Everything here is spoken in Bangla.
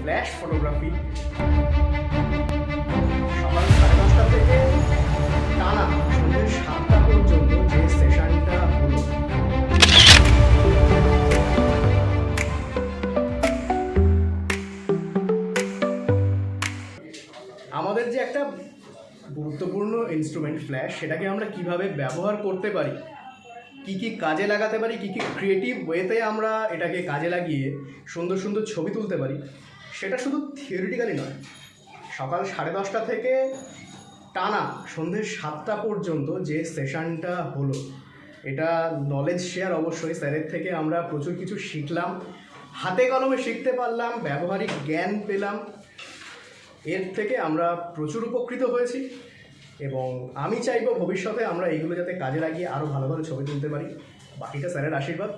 ফ্ল্যাশ ফটোগ্রাফি সকাল 10:30 থেকে টানা সন্ধ্যে 7টা পর্যন্ত যে সেশনটা হলো, আমাদের যে একটা গুরুত্বপূর্ণ ইনস্ট্রুমেন্ট ফ্ল্যাশ, সেটাকে আমরা কিভাবে ব্যবহার করতে পারি, কি কি কাজে লাগাতে পারি, কি কি ক্রিয়েটিভ ওয়েতে আমরা এটাকে কাজে লাগিয়ে সুন্দর সুন্দর ছবি তুলতে পারি, সেটা শুধু থিওরিটিক্যালি নয়। সকাল 10:30 থেকে টানা সন্ধ্যে 7টা পর্যন্ত যে সেশনটা হলো, এটা নলেজ শেয়ার অবশ্যই। স্যারের থেকে আমরা প্রচুর কিছু শিখলাম, হাতে কলমে শিখতে পারলাম, ব্যবহারিক জ্ঞান পেলাম। এর থেকে আমরা প্রচুর উপকৃত হয়েছি এবং আমি চাইবো ভবিষ্যতে আমরা এইগুলো যাতে কাজে লাগিয়ে আরও ভালো ভালো ছবি তুলতে পারি। বাকিটা স্যারের আশীর্বাদ।